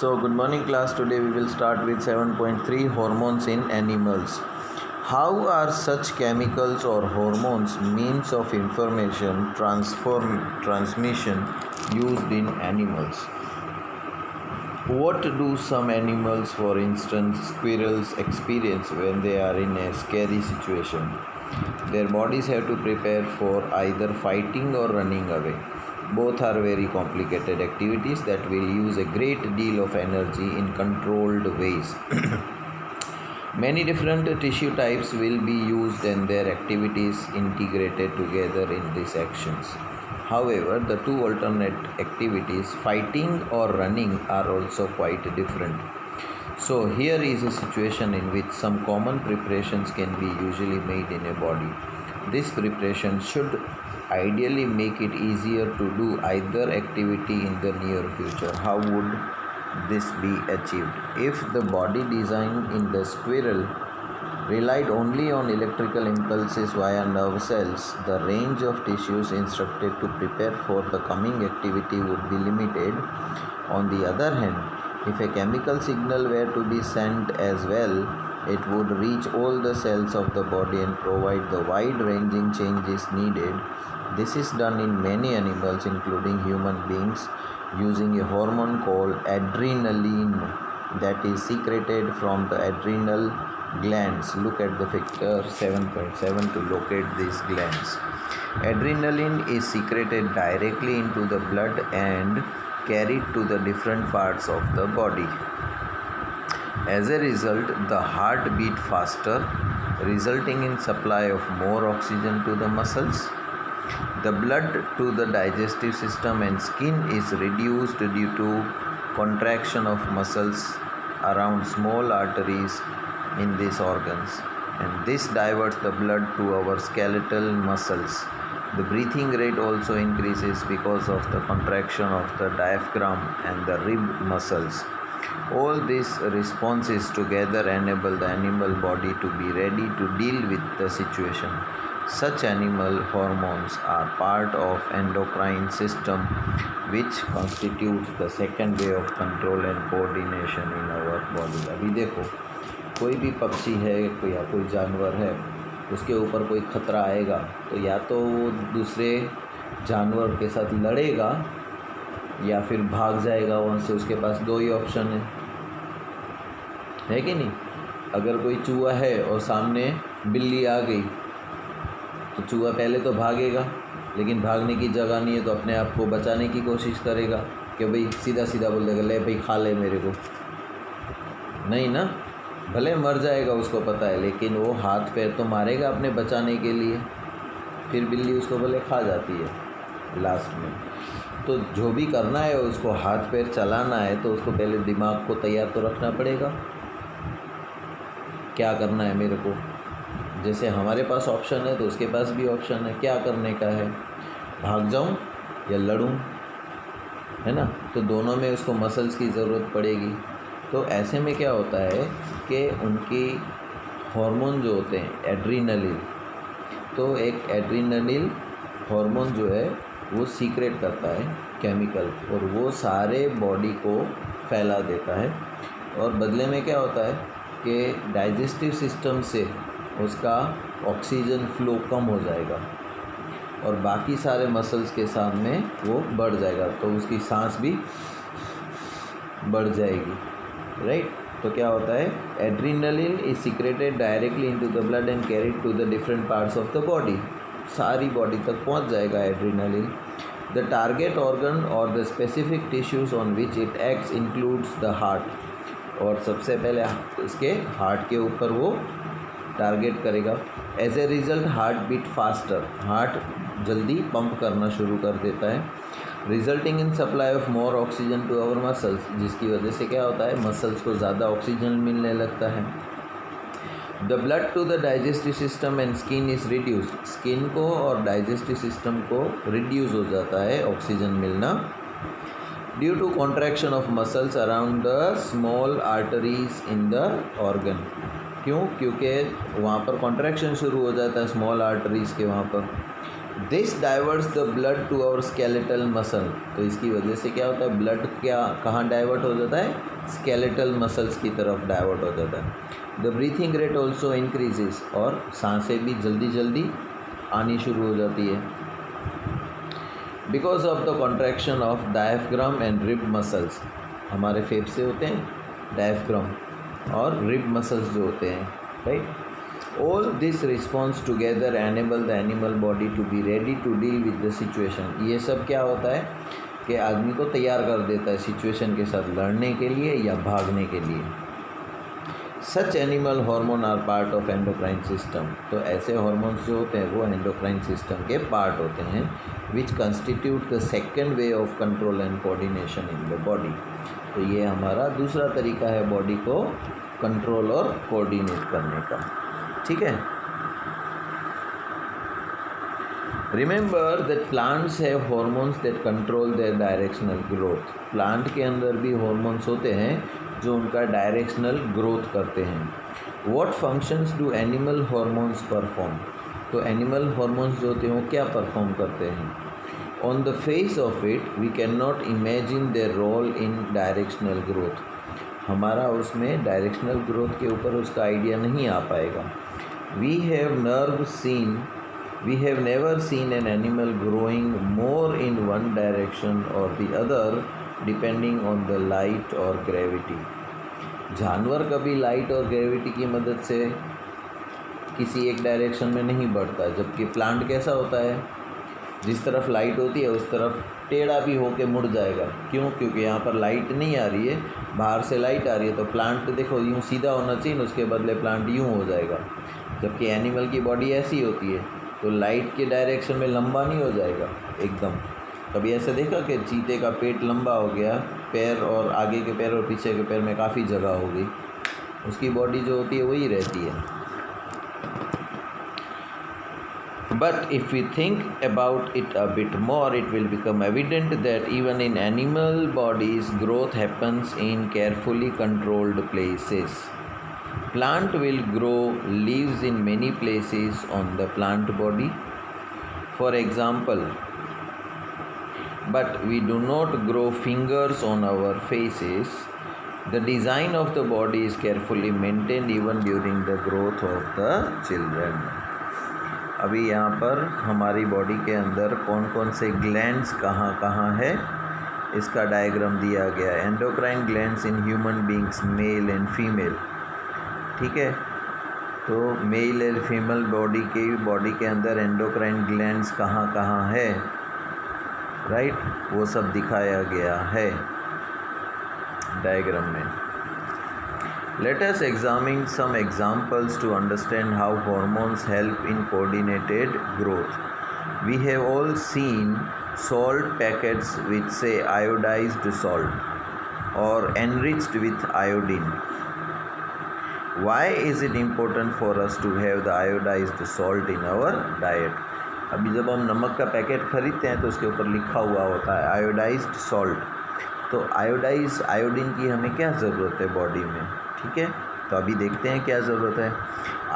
So, good morning, class. Today we will start with 7.3 hormones in animals. How are such chemicals or hormones means of information transmission used in animals? What do some animals, for instance squirrels, experience when they are in a scary situation? Their bodies have to prepare for either fighting or running away. Both are very complicated activities that will use a great deal of energy in controlled ways. Many different tissue types will be used and their activities integrated together in these actions. However, the two alternate activities, fighting or running, are also quite different. So, here is a situation in which some common preparations can be usually made in a body. This preparation should ideally make it easier to do either activity in the near future. How would this be achieved? If the body design in the squirrel relied only on electrical impulses via nerve cells, the range of tissues instructed to prepare for the coming activity would be limited. On the other hand, if a chemical signal were to be sent as well, it would reach all the cells of the body and provide the wide-ranging changes needed. This is done in many animals, including human beings, using a hormone called adrenaline that is secreted from the adrenal glands. Look at the figure 7.7 to locate these glands. Adrenaline is secreted directly into the blood and carried to the different parts of the body. As a result, the heart beat faster, resulting in supply of more oxygen to the muscles. The blood to the digestive system and skin is reduced due to contraction of muscles around small arteries in these organs, and this diverts the blood to our skeletal muscles. The breathing rate also increases because of the contraction of the diaphragm and the rib muscles. All these responses together enable the animal body to be ready to deal with the situation. Such animal hormones are part of endocrine system, which constitutes the second way of control and coordination in our body. अभी देखो, कोई भी पक्षी है या कोई जानवर है, उसके ऊपर कोई खतरा आएगा तो या तो वो दूसरे जानवर के साथ लड़ेगा या फिर भाग जाएगा वहाँ से। उसके पास दो ही ऑप्शन है कि नहीं? अगर कोई चूहा है और सामने बिल्ली आ गई तो चूहा पहले तो भागेगा, लेकिन भागने की जगह नहीं है तो अपने आप को बचाने की कोशिश करेगा कि भाई सीधा सीधा बोल देगा ले भाई खा ले मेरे को। नहीं ना, भले मर जाएगा उसको पता है, लेकिन वो हाथ पैर तो मारेगा अपने बचाने के लिए। फिर बिल्ली उसको भले खा जाती है लास्ट में। तो जो भी करना है उसको हाथ पैर चलाना है तो उसको पहले दिमाग को तैयार तो रखना पड़ेगा, क्या करना है मेरे को। जैसे हमारे पास ऑप्शन है तो उसके पास भी ऑप्शन है, क्या करने का है, भाग जाऊं या लड़ूं, है ना। तो दोनों में उसको मसल्स की ज़रूरत पड़ेगी। तो ऐसे में क्या होता है कि उनकी हार्मोन जो होते हैं एड्रीनलिन, तो एक एड्रीनलिन हार्मोन जो है वो सीक्रेट करता है केमिकल, और वो सारे बॉडी को फैला देता है। और बदले में क्या होता है कि डाइजेस्टिव सिस्टम से उसका ऑक्सीजन फ्लो कम हो जाएगा और बाकी सारे मसल्स के सामने वो बढ़ जाएगा, तो उसकी सांस भी बढ़ जाएगी, राइट। तो क्या होता है, adrenaline is secreted directly into the blood and carried to the different parts of the body. सारी बॉडी तक पहुंच जाएगा एड्रीनलिन। द टारगेट ऑर्गन और the specific tissues on which it acts includes the heart, और सबसे पहले इसके heart के ऊपर वो टारगेट करेगा। As a result heart beat faster, heart जल्दी पंप करना शुरू कर देता है, resulting in supply of more oxygen to our muscles, जिसकी वजह से क्या होता है मसल्स को ज़्यादा ऑक्सीजन मिलने लगता है। The blood to the digestive system and skin is reduced, skin को और डाइजेस्टिव सिस्टम को रिड्यूस हो जाता है ऑक्सीजन मिलना, due to contraction of muscles around the small arteries in the organ. क्यों? क्योंकि वहाँ पर कॉन्ट्रैक्शन शुरू हो जाता है स्मॉल आर्टरीज़ के वहाँ पर। This diverts the blood to our skeletal muscle. तो इसकी वजह से क्या होता है, ब्लड कहाँ डाइवर्ट हो जाता है, स्केलेटल मसल्स की तरफ डाइवर्ट हो जाता है। The breathing rate also increases, और सांसें भी जल्दी जल्दी आनी शुरू हो जाती है। Because of the contraction of diaphragm and rib muscles, हमारे फेफड़े होते हैं डायफ्राम और रिब मसल्स जो होते हैं, right. All this response together enable the animal body to be ready to deal with the situation. ये सब क्या होता है कि आदमी को तैयार कर देता है सिचुएशन के साथ लड़ने के लिए या भागने के लिए। Such animal hormone are part of endocrine system. तो ऐसे हार्मोन्स जो होते हैं वो एंडोक्राइन सिस्टम के पार्ट होते हैं, which constitute the second way of control and coordination in the body. तो ये हमारा दूसरा तरीका है बॉडी को कंट्रोल और कोऑर्डिनेट करने का, ठीक है। Remember that plants have hormones that control their directional growth. Plant के अंदर भी हॉर्मोन्स होते हैं जो उनका डायरेक्शनल ग्रोथ करते हैं। What functions do animal hormones perform. तो एनिमल हॉर्मोन्स जो होते हैं वो क्या परफॉर्म करते हैं। On the face of it we can not imagine their role in directional growth. हमारा उसमें डायरेक्शनल ग्रोथ के ऊपर उसका आइडिया नहीं आ पाएगा। We have never seen an animal growing more in one direction or the other depending on the light or gravity। जानवर कभी light और ग्रेविटी की मदद से किसी एक डायरेक्शन में नहीं बढ़ता, जबकि प्लांट कैसा होता है, जिस तरफ लाइट होती है उस तरफ टेढ़ा भी होके मुड़ जाएगा। क्यों? क्योंकि यहाँ पर लाइट नहीं आ रही है, बाहर से लाइट आ रही है। तो प्लांट देखो यूँ सीधा होना चाहिए, उसके बदले प्लांट यूँ हो जाएगा। जबकि एनिमल की बॉडी ऐसी होती है तो लाइट के डायरेक्शन में लंबा नहीं हो जाएगा एकदम। कभी ऐसा देखा कि चीते का पेट लंबा हो गया, पैर और आगे के पैर और पीछे के पैर में काफ़ी जगह हो गई, उसकी बॉडी जो होती है वही रहती है। But if we think about it a bit more, it will become evident that even in animal bodies, growth happens in carefully controlled places. Plant will grow leaves in many places on the plant body, for example, but we do not grow fingers on our faces. The design of the body is carefully maintained even during the growth of the children. अभी यहाँ पर हमारी body के अंदर कौन कौन से glands कहाँ कहाँ है इसका डायग्राम दिया गया है। Endocrine glands in human beings, male and female, ठीक है। तो मेल एंड फीमेल बॉडी के अंदर एंडोक्राइन ग्लैंड्स कहाँ कहाँ है, राइट, वो सब दिखाया गया है डायग्राम में। Let us examine some examples to understand how hormones help in coordinated growth. We have all seen salt packets which say iodized salt or enriched with iodine. Why is it important for us to have the iodized salt in our diet? अभी जब हम नमक का packet खरीदते हैं तो उसके ऊपर लिखा हुआ होता है आयोडाइज्ड सॉल्ट। तो आयोडीन की हमें क्या ज़रूरत है बॉडी में, ठीक है। तो अभी देखते हैं क्या ज़रूरत है।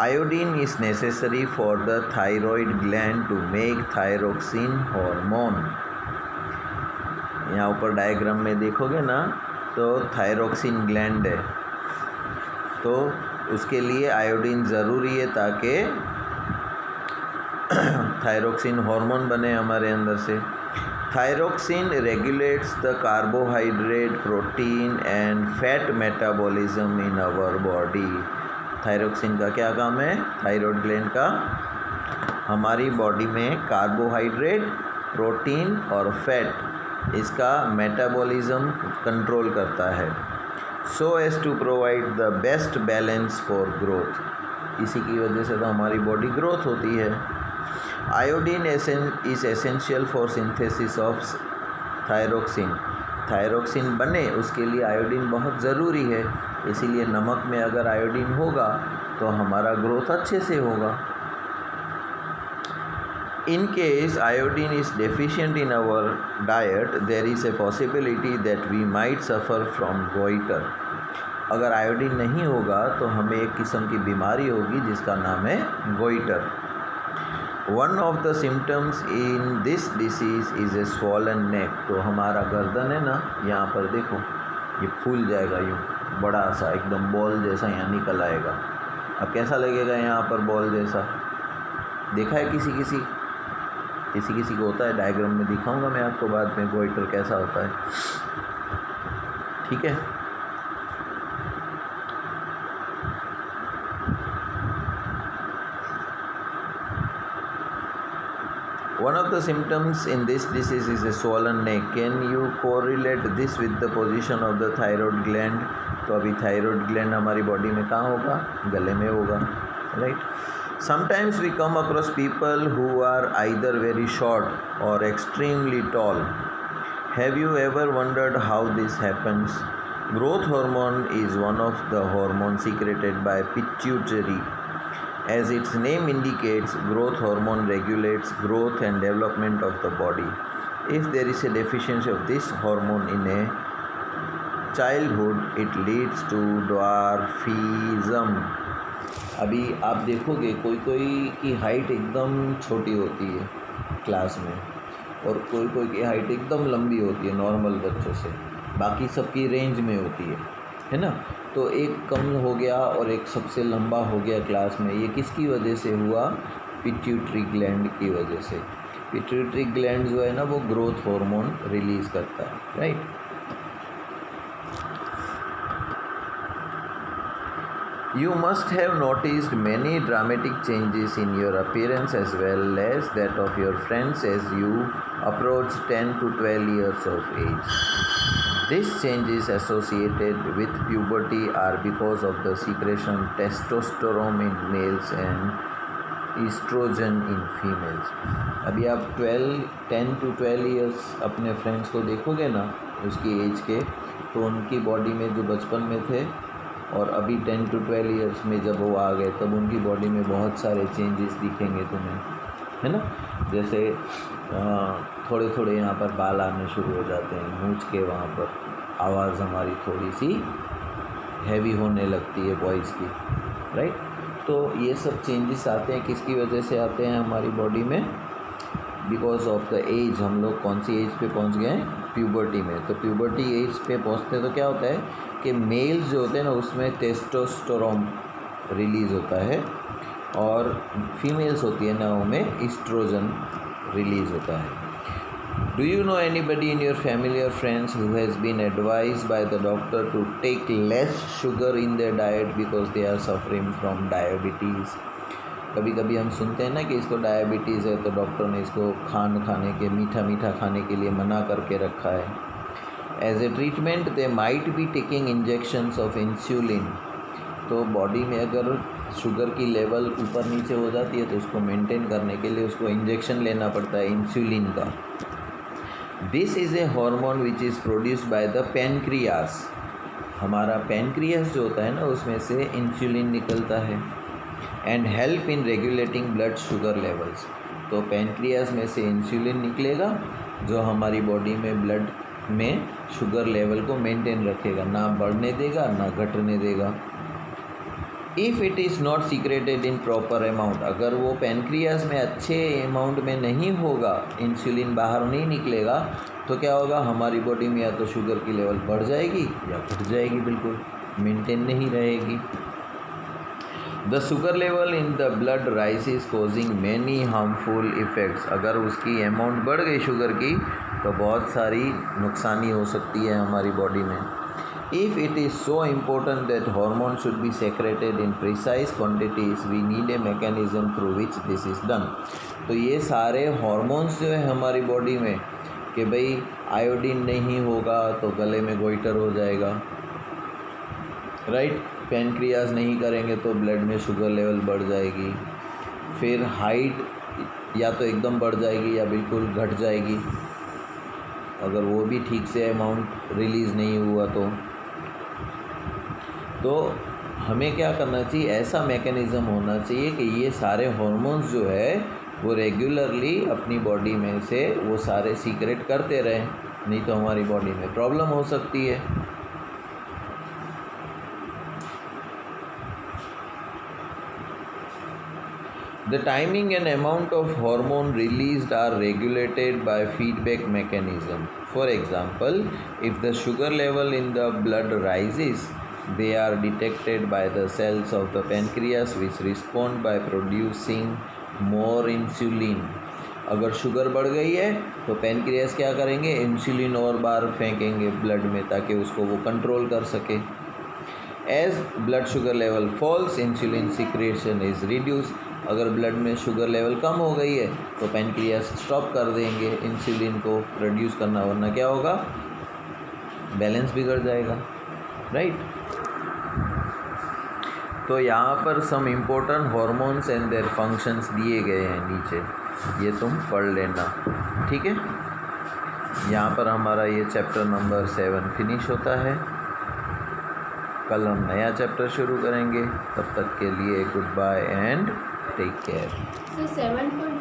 Iodine is necessary for the thyroid gland to make thyroxine hormone. यहाँ ऊपर डायग्राम में देखोगे ना तो थायरोक्सिन ग्लैंड है, तो उसके लिए आयोडीन ज़रूरी है ताकि थायरोक्सिन हार्मोन बने हमारे अंदर से। Thyroxine regulates the carbohydrate, protein and fat metabolism in our body. Thyroxine का क्या काम है, थायराइड ग्लैंड का हमारी बॉडी में कार्बोहाइड्रेट, प्रोटीन और फैट इसका मेटाबॉलिज्म कंट्रोल करता है, so as to provide the best balance for growth. इसी की वजह से तो हमारी बॉडी ग्रोथ होती है। Iodine is essential for synthesis of thyroxine. Thyroxine बने उसके लिए आयोडीन बहुत ज़रूरी है, इसीलिए नमक में अगर आयोडीन होगा तो हमारा ग्रोथ अच्छे से होगा। In case iodine is deficient in our diet, there is a possibility that we might suffer from goiter. अगर आयोडीन नहीं होगा तो हमें एक किस्म की बीमारी होगी जिसका नाम है goitre. One of the symptoms in this disease is a swollen neck. तो हमारा गर्दन है ना, यहाँ पर देखो ये फूल जाएगा, यूँ बड़ा सा एकदम बॉल जैसा यहाँ निकल आएगा। अब कैसा लगेगा यहाँ पर बॉल जैसा? देखा है किसी किसी को होता है, डायग्राम में दिखाऊंगा मैं आपको बाद में गोइटर कैसा होता है, ठीक है। One of the symptoms in this disease is a swollen neck. Can you correlate this with the position of the thyroid gland? तो अभी thyroid gland हमारी बॉडी में कहाँ होगा? गले में होगा, right? Sometimes we come across people who are either very short or extremely tall. Have you ever wondered how this happens? Growth hormone is one of the hormones secreted by pituitary. As its name indicates, growth hormone regulates growth and development of the body. If there is a deficiency of this hormone in a childhood, it leads to dwarfism. अभी आप देखोगे कोई की height एकदम छोटी होती है class में, और कोई की हाइट एकदम लंबी होती है नॉर्मल बच्चों से, बाकी सबकी रेंज में होती है ना। तो एक कम हो गया और एक सबसे लंबा हो गया क्लास में। ये किसकी वजह से हुआ? पिट्यूटरी ग्लैंड की वजह से। पिट्यूटरी ग्लैंड जो है ना, वो ग्रोथ हार्मोन रिलीज़ करता है, right. You must have noticed many dramatic changes in your appearance as well as that of your friends as you approach 10 to 12 years of age. These changes associated with puberty are because of the secretion of testosterone in males and estrogen in females. अभी आप 10 to 12 years अपने friends को देखोगे ना उसकी as के, तो उनकी बॉडी में जो बचपन में थे और अभी 10 to 12 इयर्स में जब वो आ गए तब उनकी बॉडी में बहुत सारे चेंजेस दिखेंगे तुम्हें, है ना। जैसे थोड़े थोड़े यहाँ पर बाल आने शुरू हो जाते हैं, मूंछ के वहाँ पर आवाज़ हमारी थोड़ी सी हैवी होने लगती है बॉयज़ की, राइट। तो ये सब चेंजेस आते हैं, किसकी वजह से आते हैं हमारी बॉडी में? Because of the age. हम लोग कौन सी एज पे पहुँच गए हैं? प्यूबर्टी में। तो प्यूबर्टी एज पे पहुँचते तो क्या होता है कि मेल्स जो होते हैं ना उसमें टेस्टोस्टेरोन रिलीज़ होता है, और फीमेल्स होती है ना उनमें ईस्ट्रोजन रिलीज़ होता है। Do you know anybody in your family or friends who has been advised by the doctor to take less sugar in their diet because they are suffering from diabetes? कभी कभी हम सुनते हैं ना कि इसको डायबिटीज़ है, तो डॉक्टर ने इसको खाने के मीठा खाने के लिए मना करके रखा है। As a treatment they might be taking injections of insulin. तो बॉडी में अगर शुगर की लेवल ऊपर नीचे हो जाती है तो उसको मेंटेन करने के लिए उसको इंजेक्शन लेना पड़ता है इंसुलिन का। This is a hormone which is produced by the pancreas. हमारा पैनक्रियास जो होता है ना उसमें से इंसुलिन निकलता है, and help in regulating blood sugar levels. तो पैनक्रियास में से इंसुलिन निकलेगा जो हमारी बॉडी में ब्लड में शुगर लेवल को मेंटेन रखेगा, ना बढ़ने देगा ना घटने देगा। If it is not secreted in proper amount, अगर वो पैनक्रियास में अच्छे अमाउंट में नहीं होगा, इंसुलिन बाहर नहीं निकलेगा, तो क्या होगा? हमारी बॉडी में या तो शुगर की लेवल बढ़ जाएगी या घट जाएगी, बिल्कुल मेंटेन नहीं रहेगी। The sugar level in the blood राइसेस causing many harmful effects. अगर उसकी अमाउंट बढ़ गई शुगर की तो बहुत सारी नुकसानी हो सकती है हमारी बॉडी में। If it is so important that hormone should be secreted in precise quantities we need a mechanism through which this is done. तो ये सारे हार्मोन्स जो है हमारी बॉडी में कि भाई आयोडीन नहीं होगा तो गले में गोइटर हो जाएगा, राइट। पैनक्रियाज नहीं करेंगे तो ब्लड में शुगर लेवल बढ़ जाएगी, फिर हाइट या तो एकदम बढ़ जाएगी या बिल्कुल घट जाएगी अगर वो भी ठीक से अमाउंट रिलीज़ नहीं हुआ तो हमें क्या करना चाहिए? ऐसा मैकेनिज़्म होना चाहिए कि ये सारे हार्मोन्स जो है वो रेगुलरली अपनी बॉडी में से वो सारे सीक्रेट करते रहें, नहीं तो हमारी बॉडी में प्रॉब्लम हो सकती है। The timing and amount of hormone released are regulated by feedback mechanism. For example, if the sugar level in the blood rises, they are detected by the cells of the pancreas which respond by producing more insulin. अगर sugar बढ़ गई है तो pancreas क्या करेंगे, insulin और बार फेंकेंगे blood में ताकि उसको वो कंट्रोल कर सके. As blood sugar level falls, insulin secretion is reduce. अगर ब्लड में शुगर लेवल कम हो गई है तो पेनक्रियास स्टॉप कर देंगे इंसुलिन को प्रोड्यूस करना, वरना क्या होगा, बैलेंस बिगड़ जाएगा. राइट. तो यहाँ पर some important hormones and their functions दिए गए हैं नीचे, ये तुम पढ़ लेना. ठीक है. यहाँ पर हमारा ये चैप्टर नंबर 7 फिनिश होता है. कल हम नया चैप्टर शुरू करेंगे. तब तक के लिए good bye and take care. So 7.1